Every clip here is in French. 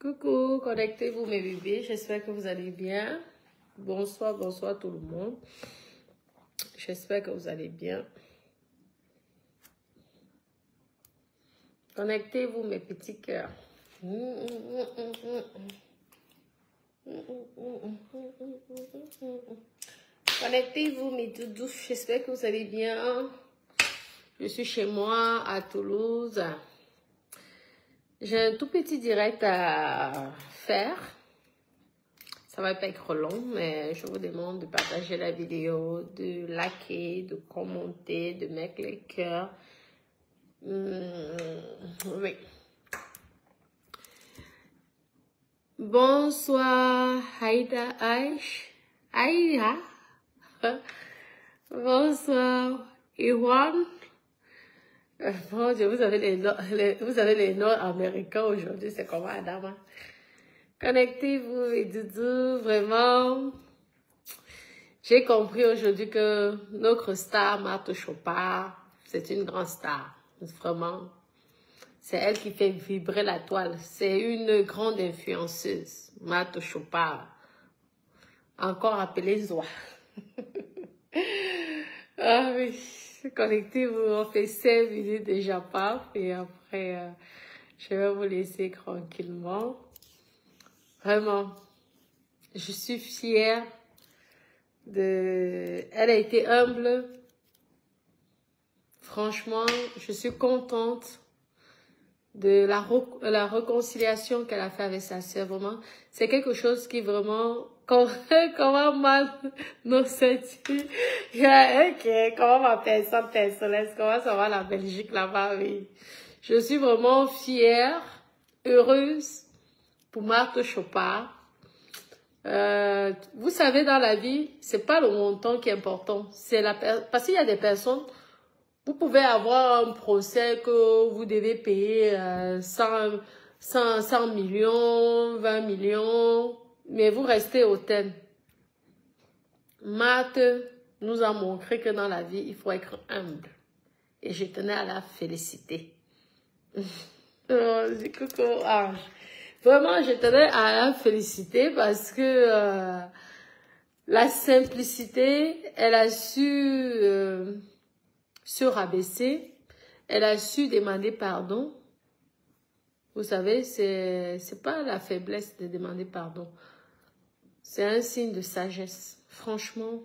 Coucou, connectez-vous mes bébés, j'espère que vous allez bien. Bonsoir, bonsoir tout le monde. J'espère que vous allez bien. Connectez-vous mes petits cœurs. Connectez-vous mes doudous, j'espère que vous allez bien. Je suis chez moi à Toulouse. J'ai un tout petit direct à faire. Ça va pas être long, mais je vous demande de partager la vidéo, de liker, de commenter, de mettre les cœurs. Oui. Bonsoir, Haïda Aïch. Aïda. Bonsoir, Iwan. Bon Dieu, vous avez les noms américains aujourd'hui, c'est comment, Adama? Connectez-vous et doudou, vraiment. J'ai compris aujourd'hui que notre star, Marthe Chopard, c'est une grande star. Vraiment. C'est elle qui fait vibrer la toile. C'est une grande influenceuse, Marthe Chopard. Encore appelée Zoa. Ah oui. Connectez-vous, on fait 5 minutes déjà pas. Et après, je vais vous laisser tranquillement. Vraiment, je suis fière de... Elle a été humble. Franchement, je suis contente de la réconciliation qu'elle a fait avec sa sœur. Vraiment, c'est quelque chose qui vraiment... Comment mal nos ceintures. Il y a un qui est... Comment ma personne personnelle, comment ça va la Belgique là-bas, oui. Je suis vraiment fière, heureuse pour Marthe Chopard. Vous savez, dans la vie, c'est pas le montant qui est important. C'est parce qu'il y a des personnes, vous pouvez avoir un procès que vous devez payer 100 millions, 20 millions, mais vous restez hautaine. Marthe nous a montré que dans la vie, il faut être humble. Et je tenais à la féliciter. Coucou, Ange. Vraiment, je tenais à la féliciter parce que la simplicité, elle a su se rabaisser, elle a su demander pardon. Vous savez, c'est pas la faiblesse de demander pardon. C'est un signe de sagesse. Franchement,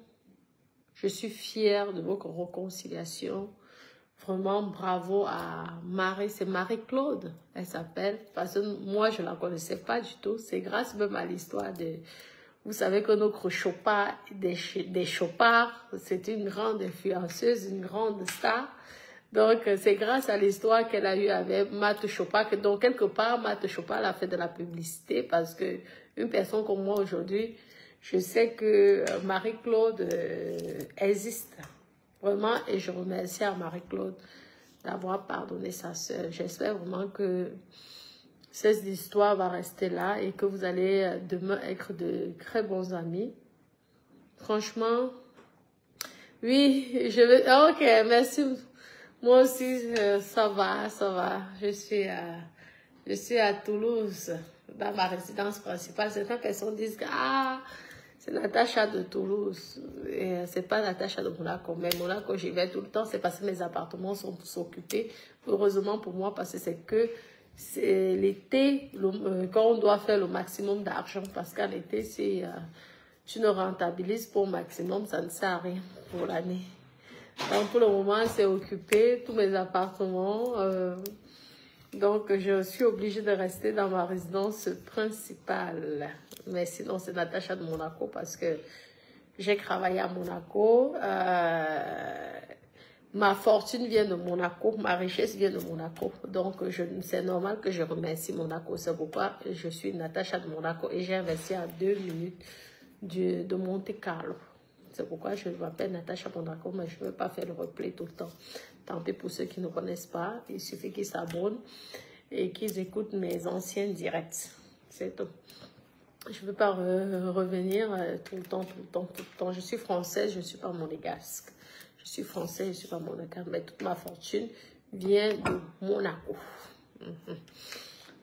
je suis fière de votre réconciliation. Vraiment, bravo à Marie, c'est Marie-Claude, elle s'appelle, parce que moi, je ne la connaissais pas du tout. C'est grâce même à l'histoire de... Vous savez que notre Chopard, des Chopards, c'est une grande influenceuse, une grande star. Donc, c'est grâce à l'histoire qu'elle a eue avec Marthe Chopard, que donc, quelque part, Marthe Chopard a fait de la publicité, parce que une personne comme moi aujourd'hui, je sais que Marie-Claude existe. Vraiment, et je remercie à Marie-Claude d'avoir pardonné sa sœur. J'espère vraiment que cette histoire va rester là et que vous allez demain être de très bons amis. Franchement, oui, je vais... Ok, merci. Moi aussi, ça va, ça va. Je suis à Toulouse, dans ma résidence principale. Certaines personnes disent que... Ah, c'est Natacha de Toulouse. Et c'est pas Natacha de Monaco. Mais Monaco, j'y vais tout le temps. C'est parce que mes appartements sont tous occupés. Heureusement pour moi, parce que c'est l'été, quand on doit faire le maximum d'argent. Parce qu'en été, si tu ne rentabilises pas au maximum, ça ne sert à rien pour l'année. Donc pour le moment, c'est occupé, tous mes appartements. Donc, je suis obligée de rester dans ma résidence principale. Mais sinon, c'est Natacha de Monaco parce que j'ai travaillé à Monaco. Ma fortune vient de Monaco, ma richesse vient de Monaco. Donc, c'est normal que je remercie Monaco. C'est pourquoi je suis Natacha de Monaco et j'ai investi à 2 minutes de Monte Carlo. C'est pourquoi je m'appelle Natacha Monaco, mais je ne veux pas faire le replay tout le temps. Tant pis pour ceux qui ne connaissent pas, il suffit qu'ils s'abonnent et qu'ils écoutent mes anciens directs. C'est tout. Je ne veux pas revenir tout le temps. Je suis française, je ne suis pas monégasque. Je suis française, je ne suis pas monégasque, mais toute ma fortune vient de Monaco.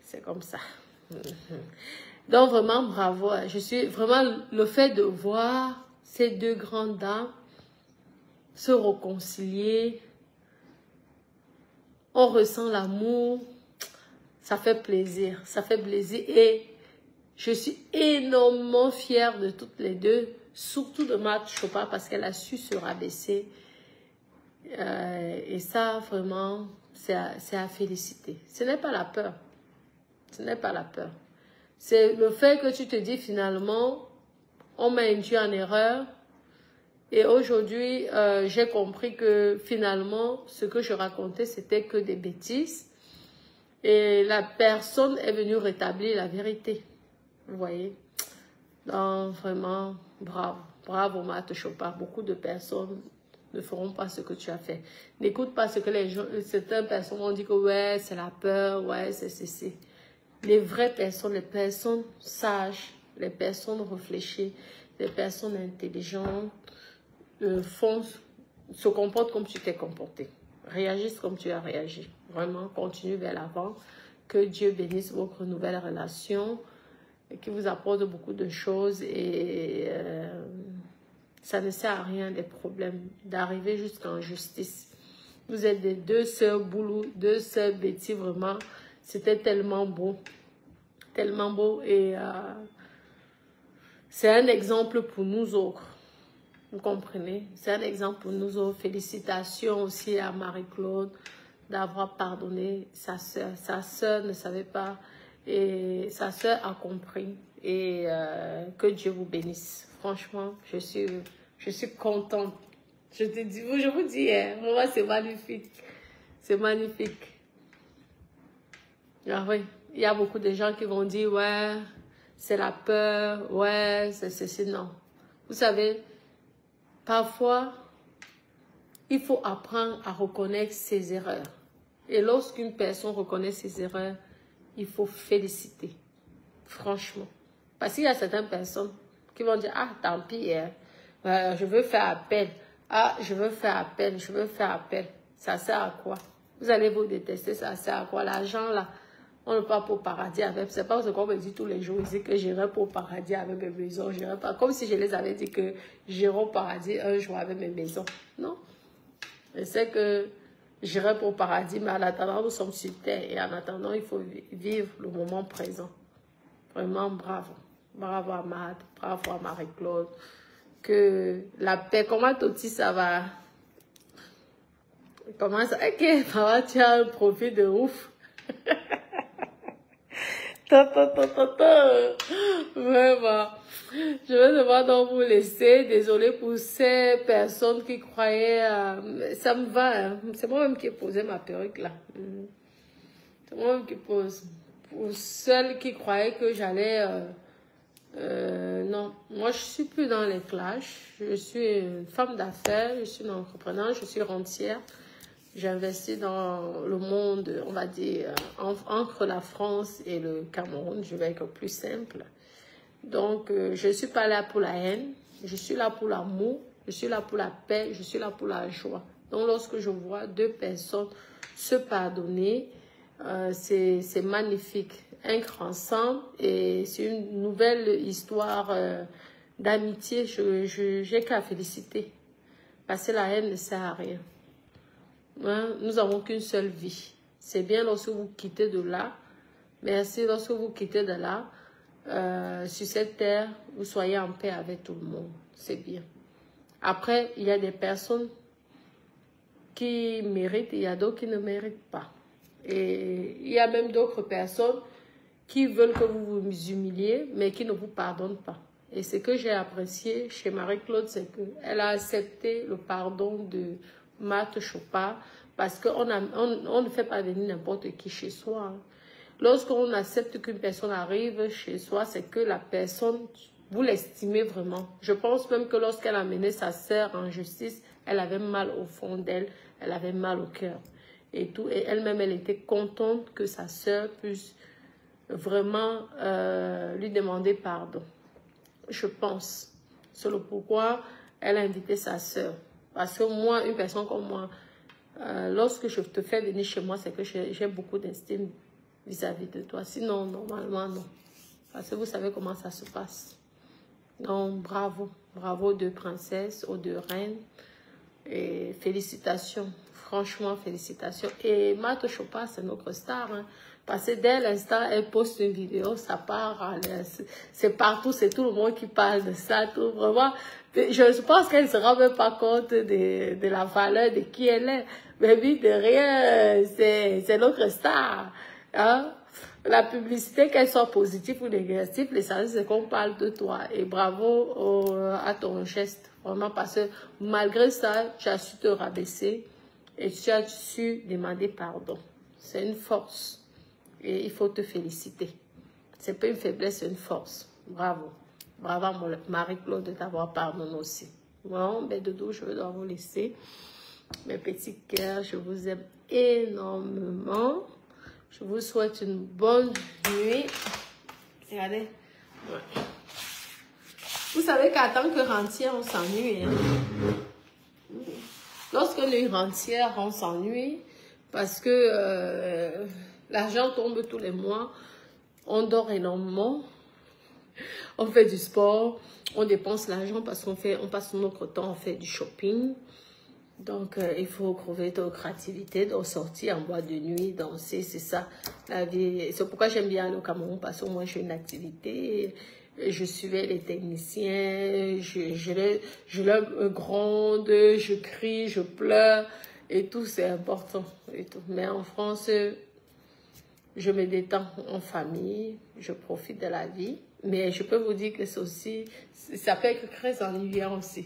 C'est comme ça. Donc vraiment bravo. Je suis vraiment le fait de voir ces deux grandes dames se réconcilier. On ressent l'amour. Ça fait plaisir. Ça fait plaisir. Et je suis énormément fière de toutes les deux. Surtout de Marthe Chopin parce qu'elle a su se rabaisser. Et ça, vraiment, c'est à féliciter. Ce n'est pas la peur. Ce n'est pas la peur. C'est le fait que tu te dis finalement, on m'a induit en erreur. Et aujourd'hui, j'ai compris que finalement, ce que je racontais, c'était que des bêtises. Et la personne est venue rétablir la vérité. Vous voyez? Donc, vraiment, bravo. Bravo, Marthe Chopin. Beaucoup de personnes ne feront pas ce que tu as fait. N'écoute pas ce que les gens, certaines personnes ont dit que ouais, c'est la peur, ouais, c'est. Les vraies personnes, les personnes sages, les personnes réfléchies, les personnes intelligentes se comportent comme tu t'es comporté. Réagissent comme tu as réagi. Vraiment, continue vers l'avant. Que Dieu bénisse votre nouvelle relation, qui vous apporte beaucoup de choses et ça ne sert à rien des problèmes, d'arriver jusqu'en justice. Vous êtes des deux sœurs Boulou, deux sœurs Betty, vraiment, c'était tellement beau et c'est un exemple pour nous autres. Vous comprenez? C'est un exemple pour nous autres. Félicitations aussi à Marie-Claude d'avoir pardonné sa sœur. Sa sœur ne savait pas et sa sœur a compris. Et que Dieu vous bénisse. Franchement, je suis contente. Je vous dis, hein, moi c'est magnifique. C'est magnifique. Ah oui, il y a beaucoup de gens qui vont dire, ouais, c'est la peur, ouais, c'est non. Vous savez, parfois, il faut apprendre à reconnaître ses erreurs. Et lorsqu'une personne reconnaît ses erreurs, il faut féliciter. Franchement. Parce qu'il y a certaines personnes qui vont dire, ah, tant pis, hein, je veux faire appel. Ah, je veux faire appel, je veux faire appel. Ça sert à quoi? Vous allez vous détester, ça sert à quoi? L'argent, là, on ne part pas au paradis avec. C'est pas ce qu'on me dit tous les jours ici que j'irai pour au paradis avec mes maisons. J'irai pas. Comme si je les avais dit que j'irai au paradis un jour avec mes maisons. Non. Je sais que j'irai pour au paradis, mais en attendant, nous sommes sur terre. Et en attendant, il faut vivre le moment présent. Vraiment, bravo. Bravo à Matt, bravo à Marie-Claude. Que la paix, comment Toti, ça va? Comment ça? Ok, maman, tu as un profil de ouf. Vraiment. Je vais devoir donc vous laisser. Désolée pour ces personnes qui croyaient... ça me va. Hein. C'est moi-même qui ai posé ma perruque là. C'est moi-même qui pose. Pour celles qui croyaient que j'allais... non, moi je suis plus dans les clashs. Je suis une femme d'affaires, je suis une entrepreneur, je suis rentière. J'investis dans le monde, on va dire, entre la France et le Cameroun. Je vais être plus simple. Donc, je ne suis pas là pour la haine. Je suis là pour l'amour. Je suis là pour la paix. Je suis là pour la joie. Donc, lorsque je vois deux personnes se pardonner, c'est magnifique. Être ensemble et c'est une nouvelle histoire d'amitié. J'ai qu'à féliciter. Parce que la haine ne sert à rien. Hein? Nous n'avons qu'une seule vie. C'est bien lorsque vous quittez de là. Merci lorsque vous quittez de là. Sur cette terre, vous soyez en paix avec tout le monde. C'est bien. Après, il y a des personnes qui méritent et il y a d'autres qui ne méritent pas. Et il y a même d'autres personnes qui veulent que vous vous humiliez, mais qui ne vous pardonnent pas. Et ce que j'ai apprécié chez Marie-Claude, c'est qu'elle a accepté le pardon de Marthe Chopin, parce qu'on ne fait pas venir n'importe qui chez soi. Hein. Lorsqu'on accepte qu'une personne arrive chez soi, c'est que la personne, vous l'estimez vraiment. Je pense même que lorsqu'elle a mené sa sœur en justice, elle avait mal au fond d'elle, elle avait mal au cœur. Et tout, et elle-même, elle était contente que sa sœur puisse vraiment lui demander pardon. Je pense. C'est le pourquoi elle a invité sa sœur. Parce que moi, une personne comme moi, lorsque je te fais venir chez moi, c'est que j'ai beaucoup d'estime vis-à-vis de toi. Sinon, normalement, non. Parce que vous savez comment ça se passe. Donc, bravo. Bravo aux deux princesses, aux deux reines. Et félicitations. Franchement, félicitations. Et Mato Chopa, c'est notre star. Hein. Parce que dès l'instant, elle poste une vidéo, ça part. C'est partout, c'est tout le monde qui parle de ça. Tout, vraiment. Je pense qu'elle ne se rend même pas compte de la valeur de qui elle est. Mais oui, de rien, c'est notre star. Hein? La publicité, qu'elle soit positive ou négative, l'essentiel, c'est qu'on parle de toi. Et bravo à ton geste. Vraiment, parce que malgré ça, tu as su te rabaisser et tu as su demander pardon. C'est une force. Et il faut te féliciter. C'est pas une faiblesse, c'est une force. Bravo. Bravo Marie-Claude de t'avoir pardonné aussi. Bon, ben Doudou, je vais devoir vous laisser. Mes petits cœurs, je vous aime énormément. Je vous souhaite une bonne nuit. Regardez. Ouais. Vous savez qu'en tant que rentière, on s'ennuie. Hein? Lorsque nous rentières, on s'ennuie parce que l'argent tombe tous les mois. On dort énormément. On fait du sport. On dépense l'argent parce qu'on passe notre temps, on fait du shopping. Donc, il faut trouver de créativité, de sortir en boîte de nuit, danser, c'est ça, la vie. C'est pourquoi j'aime bien aller au Cameroun, parce que moi, j'ai une activité, je suivais les techniciens, je leur gronde, je crie, je pleure, et tout, c'est important. Et tout. Mais en France, je me détends en famille, je profite de la vie, mais je peux vous dire que c'est aussi, ça peut être très ennuyant aussi.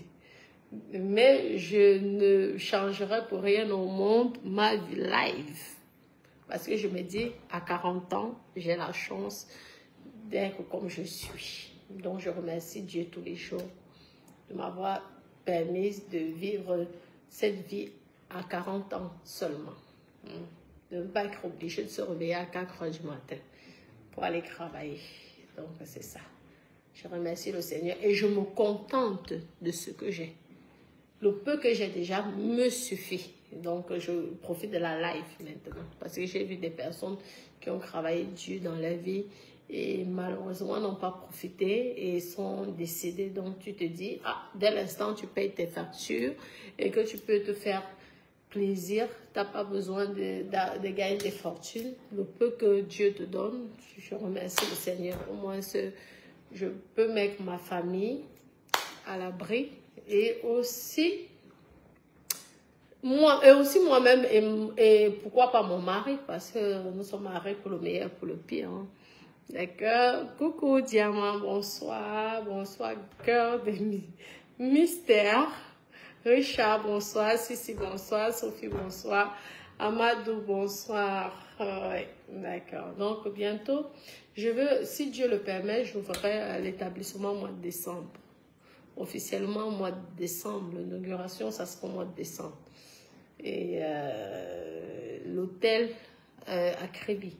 Mais je ne changerai pour rien au monde ma vie live. Parce que je me dis, à 40 ans, j'ai la chance d'être comme je suis. Donc, je remercie Dieu tous les jours de m'avoir permis de vivre cette vie à 40 ans seulement. De ne pas être obligé de se réveiller à 4 heures du matin pour aller travailler. Donc, c'est ça. Je remercie le Seigneur et je me contente de ce que j'ai. Le peu que j'ai déjà me suffit. Donc, je profite de la life maintenant. Parce que j'ai vu des personnes qui ont travaillé dur dans leur vie et malheureusement n'ont pas profité et sont décédées. Donc, tu te dis, ah, dès l'instant, tu payes tes factures et que tu peux te faire plaisir. Tu n'as pas besoin de gagner des fortunes. Le peu que Dieu te donne, je remercie le Seigneur. Au moins, je peux mettre ma famille à l'abri. Et aussi moi-même et pourquoi pas mon mari, parce que nous sommes mariés pour le meilleur, pour le pire. Hein. D'accord? Coucou Diamant, bonsoir. Bonsoir, cœur de mystère. Richard, bonsoir. Sissi, bonsoir. Sophie, bonsoir. Amadou, bonsoir. Ouais, d'accord. Donc bientôt, si Dieu le permet, j'ouvrirai l'établissement au mois de décembre. Officiellement au mois de décembre. L'inauguration, ça sera au mois de décembre. Et l'hôtel à Créby,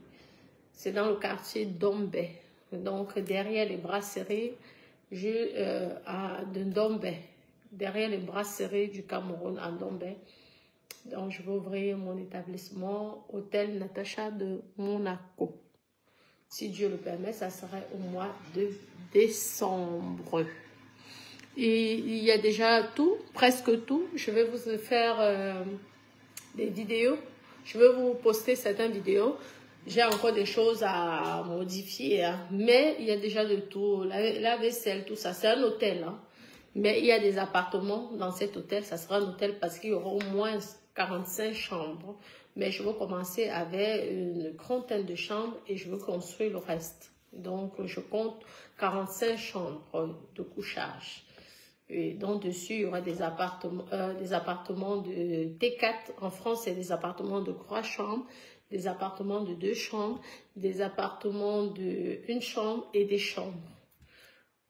c'est dans le quartier d'Ombe. Donc, derrière les brasseries de Ndombe, derrière les brasseries du Cameroun à Ndombe. Donc, je vais ouvrir mon établissement, Hôtel Natacha de Monaco. Si Dieu le permet, ça sera au mois de décembre. Et il y a déjà tout, presque tout. Je vais vous faire des vidéos. Je vais vous poster certaines vidéos. J'ai encore des choses à modifier. Hein. Mais il y a déjà de tout. La vaisselle, tout ça. C'est un hôtel. Hein. Mais il y a des appartements dans cet hôtel. Ça sera un hôtel parce qu'il y aura au moins 45 chambres. Mais je veux commencer avec une trentaine de chambres et je veux construire le reste. Donc, je compte 45 chambres de couchage. Et donc, dessus, il y aura des appartements de T4. En France, c'est des appartements de 3 chambres, des appartements de 2 chambres, des appartements de 1 chambre et des chambres.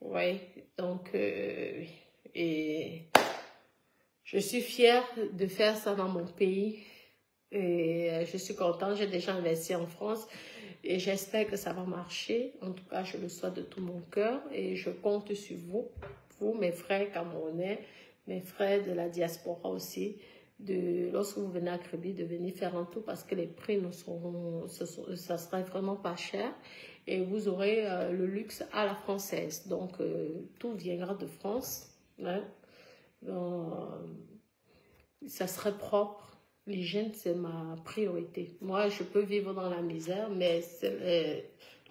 Ouais, donc, et je suis fière de faire ça dans mon pays. Et je suis contente, j'ai déjà investi en France et j'espère que ça va marcher. En tout cas, je le souhaite de tout mon cœur et je compte sur vous, mes frères camerounais, mes frères de la diaspora aussi, lorsque vous venez à Kribi, de venir faire un tour parce que les prix ne seront, ça sera vraiment pas cher et vous aurez le luxe à la française. Donc, tout viendra de France. Hein. Donc, ça serait propre. L'hygiène, c'est ma priorité. Moi, je peux vivre dans la misère, mais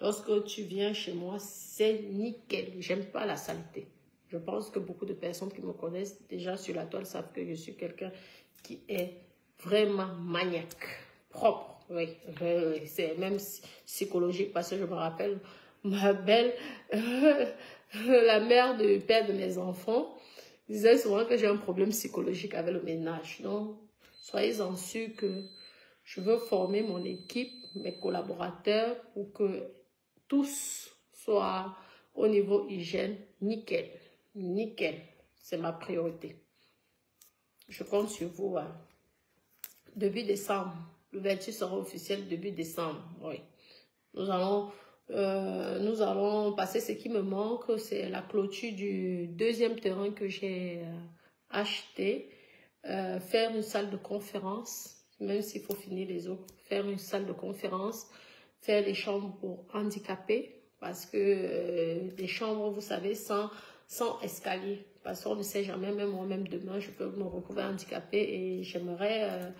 lorsque tu viens chez moi, c'est nickel. J'aime pas la saleté. Je pense que beaucoup de personnes qui me connaissent déjà sur la toile savent que je suis quelqu'un qui est vraiment maniaque, propre. Oui, c'est même psychologique parce que je me rappelle ma belle, la mère du père de mes enfants, disait souvent que j'ai un problème psychologique avec le ménage. Donc, soyez-en sûrs que je veux former mon équipe, mes collaborateurs, pour que tous soient au niveau hygiène nickel. Nickel. C'est ma priorité. Je compte sur vous. Hein. Début décembre. L'ouverture sera officielle début décembre. Oui. Nous allons passer ce qui me manque, c'est la clôture du deuxième terrain que j'ai acheté. Faire une salle de conférence, même s'il faut finir les autres, faire une salle de conférence, faire des chambres pour handicapés, parce que des chambres, vous savez, sans escalier, parce qu'on ne sait jamais, même moi-même demain, je peux me retrouver handicapée et j'aimerais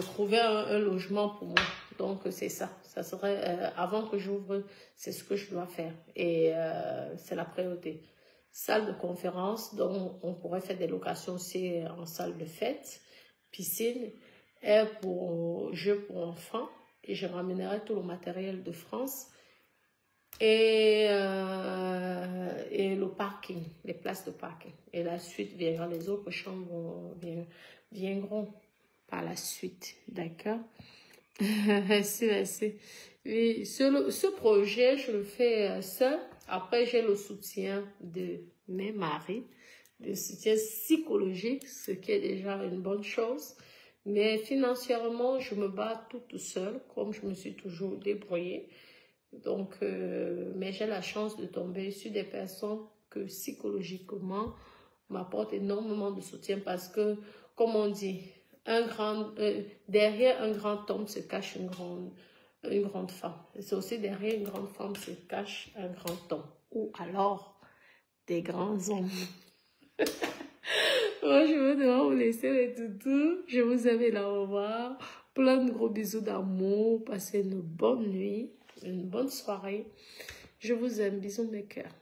trouver un logement pour moi. Donc, c'est ça. Ça serait, avant que j'ouvre, c'est ce que je dois faire. Et c'est la priorité. Salle de conférence, donc on pourrait faire des locations aussi en salle de fête, piscine, air pour jeux pour enfants, et je ramènerai tout le matériel de France, et le parking, les places de parking. Et la suite viendra, les autres chambres viendront par la suite, d'accord? Merci, merci. Oui, ce projet, je le fais seul. Après, j'ai le soutien de mes maris, le soutien psychologique, ce qui est déjà une bonne chose. Mais financièrement, je me bats toute seule, comme je me suis toujours débrouillée. Donc, mais j'ai la chance de tomber sur des personnes que psychologiquement m'apportent énormément de soutien parce que, comme on dit, derrière un grand homme se cache une grande femme. C'est aussi derrière une grande femme se cache un grand homme. Ou alors des grands hommes. Moi, je vais devoir vous laisser les toutous. Je vous aime et au revoir. Plein de gros bisous d'amour. Passez une bonne nuit, une bonne soirée. Je vous aime. Bisous mes cœurs.